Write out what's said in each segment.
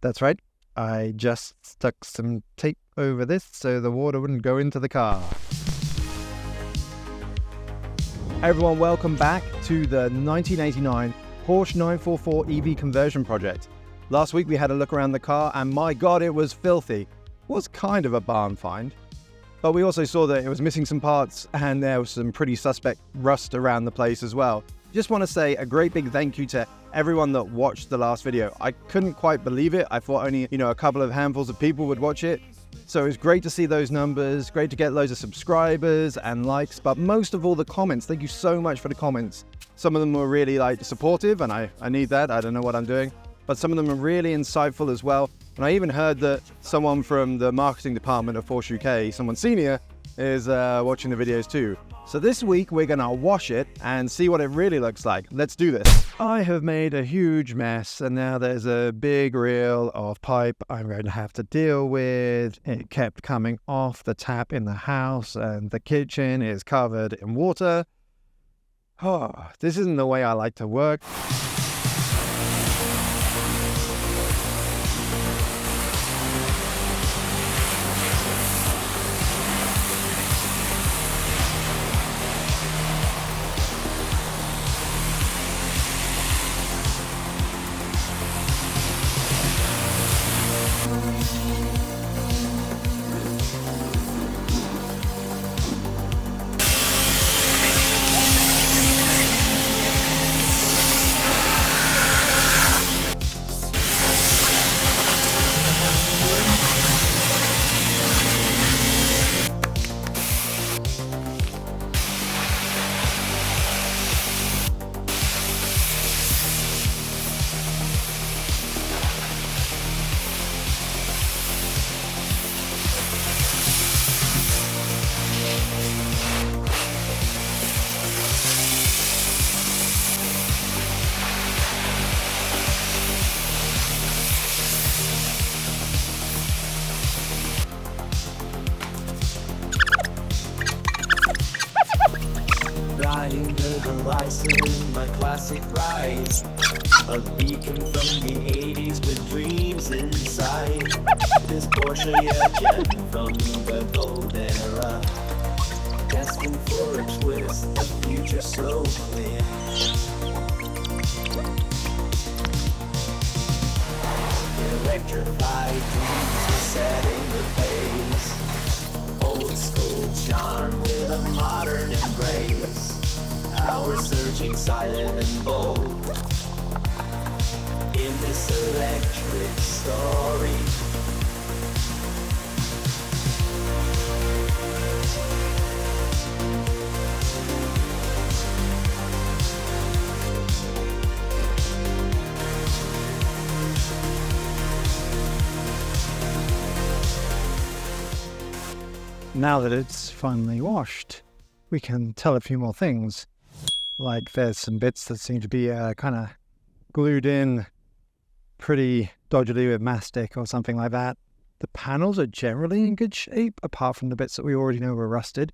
That's right. I just stuck some tape over this so the water wouldn't go into the car. Hey everyone, welcome back to the 1989 Porsche 944 EV conversion project. Last week we had a look around the car and my god, it was filthy. It was kind of a barn find. But we also saw that it was missing some parts and there was some pretty suspect rust around the place as well. Just want to say a great big thank you to everyone that watched the last video. I couldn't quite believe it. I thought only, a couple of handfuls of people would watch it. So it was great to see those numbers, great to get loads of subscribers and likes, but most of all the comments. Thank you so much for the comments. Some of them were really supportive and I need that. I don't know what I'm doing, but some of them are really insightful as well. And I even heard that someone from the marketing department of Porsche UK, someone senior, is watching the videos too. So this week we're gonna wash it and see what it really looks like. Let's do this. I have made a huge mess and now there's a big reel of pipe I'm going to have to deal with. It kept coming off the tap in the house and the kitchen is covered in water. Oh, this isn't the way I like to work. Riding the horizon, my classic ride. A beacon from the 80s with dreams inside. This Porsche, gem from the golden era. Destined for a twist, the future so clear. Electrified dreams are setting the pace. Old school charm with a modern embrace. Our surging silent and bold in this electric story. Now that it's finally washed, we can tell a few more things. Like there's some bits that seem to be kind of glued in pretty dodgily with mastic or something like that. The panels are generally in good shape, apart from the bits that we already know were rusted.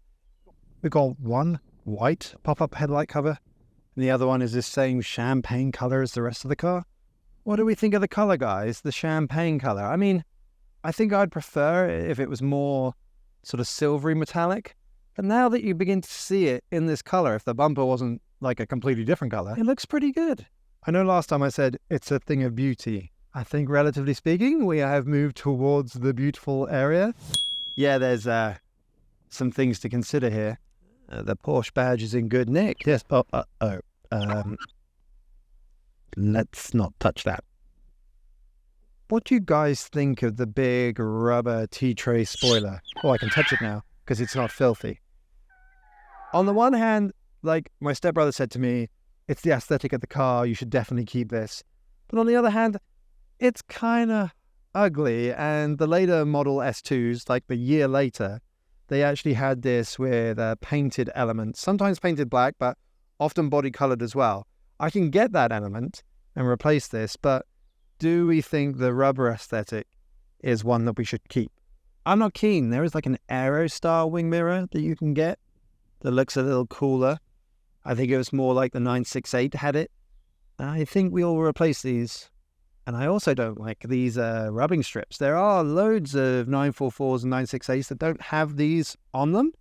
We've got one white pop-up headlight cover, and the other one is this same champagne color as the rest of the car. What do we think of the color, guys? The champagne color. I mean, I think I'd prefer it if it was more sort of silvery metallic. But now that you begin to see it in this color, if the bumper wasn't like a completely different color, it looks pretty good. I know last time I said it's a thing of beauty. I think relatively speaking, we have moved towards the beautiful area. Yeah, there's some things to consider here. The Porsche badge is in good nick. Yes. Let's not touch that. What do you guys think of the big rubber T-tray spoiler? Oh, I can touch it now because it's not filthy. On the one hand, like my stepbrother said to me, it's the aesthetic of the car, you should definitely keep this. But on the other hand, it's kind of ugly, and the later model S2s, like the year later, they actually had this with painted elements, sometimes painted black, but often body colored as well. I can get that element and replace this, but do we think the rubber aesthetic is one that we should keep? I'm not keen. There is like an Aero-style wing mirror that you can get that looks a little cooler. I think it was more like the 968 had it. I think we'll replace these And I also don't like these rubbing strips. There are loads of 944s and 968s that don't have these on them,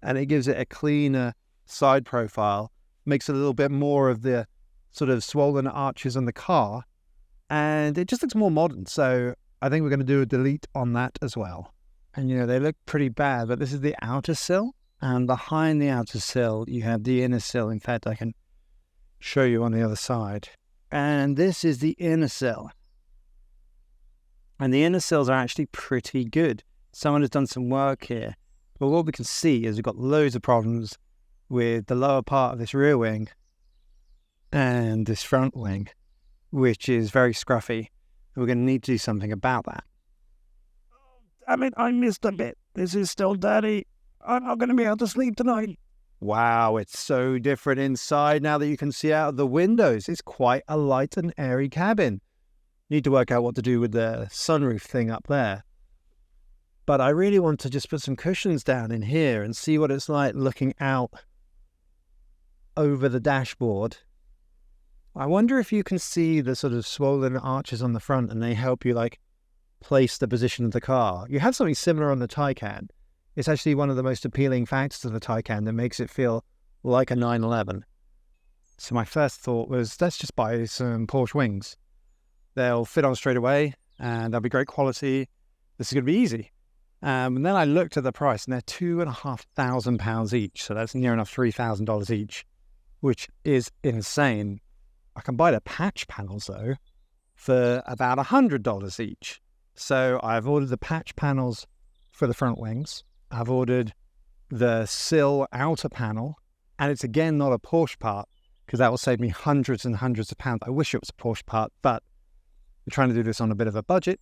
and it gives it a cleaner side profile, makes it a little bit more of the sort of swollen arches on the car, and it just looks more modern. So I think we're going to do a delete on that as well. And, they look pretty bad, but this is the outer sill, and behind the outer sill, you have the inner sill. In fact, I can show you on the other side. And this is the inner sill. And the inner sills are actually pretty good. Someone has done some work here. But what we can see is we've got loads of problems with the lower part of this rear wing and this front wing, which is very scruffy. We're going to need to do something about that. Damn it, I missed a bit. This is still dirty. I'm not going to be able to sleep tonight. Wow, it's so different inside now that you can see out of the windows. It's quite a light and airy cabin. Need to work out what to do with the sunroof thing up there. But I really want to just put some cushions down in here and see what it's like looking out over the dashboard. I wonder if you can see the sort of swollen arches on the front and they help you place the position of the car. You have something similar on the Taycan. It's actually one of the most appealing factors of the Taycan that makes it feel like a 911. So my first thought was, let's just buy some Porsche wings. They'll fit on straight away and they'll be great quality. This is going to be easy. And then I looked at the price and they're £2,500 each. So that's near enough $3,000 each, which is insane. I can buy the patch panels though for about $100 each. So I've ordered the patch panels for the front wings. I've ordered the sill outer panel, and it's again not a Porsche part because that will save me hundreds and hundreds of pounds. I wish it was a Porsche part, but we're trying to do this on a bit of a budget.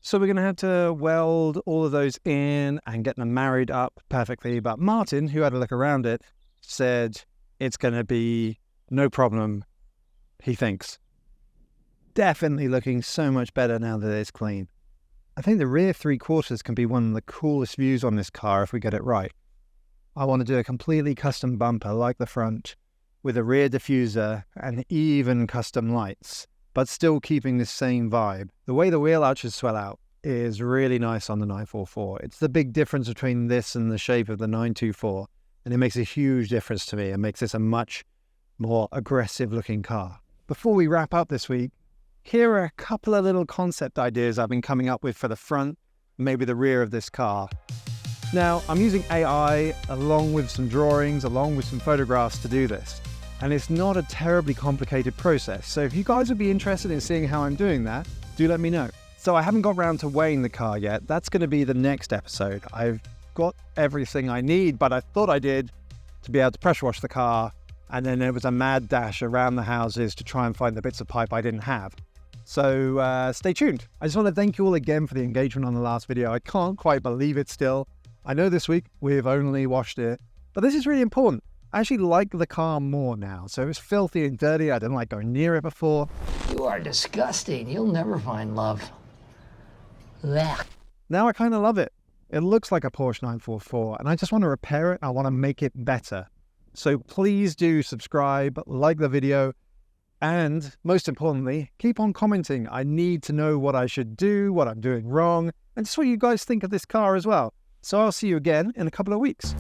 So we're going to have to weld all of those in and get them married up perfectly. But Martin, who had a look around it, said it's going to be no problem, he thinks. Definitely looking so much better now that it's clean. I think the rear 3/4 can be one of the coolest views on this car if we get it right. I want to do a completely custom bumper like the front with a rear diffuser and even custom lights, but still keeping this same vibe. The way the wheel arches swell out is really nice on the 944. It's the big difference between this and the shape of the 924, and it makes a huge difference to me and makes this a much more aggressive looking car. Before we wrap up this week, here are a couple of little concept ideas I've been coming up with for the front, maybe the rear of this car. Now, I'm using AI along with some drawings, along with some photographs to do this. And it's not a terribly complicated process. So if you guys would be interested in seeing how I'm doing that, do let me know. So I haven't got round to weighing the car yet. That's going to be the next episode. I've got everything I need, but I thought I did to be able to pressure wash the car. And then there was a mad dash around the houses to try and find the bits of pipe I didn't have. So stay tuned. I just want to thank you all again for the engagement on the last video. I can't quite believe it still. I know this week we've only washed it, but this is really important. I actually like the car more now. So it was filthy and dirty. I didn't like going near it before. You are disgusting. You'll never find love. Blech. Now I kind of love it. It looks like a Porsche 944 and I just want to repair it. I want to make it better. So please do subscribe, like the video, and most importantly, keep on commenting. I need to know what I should do, what I'm doing wrong, and just what you guys think of this car as well. So I'll see you again in a couple of weeks.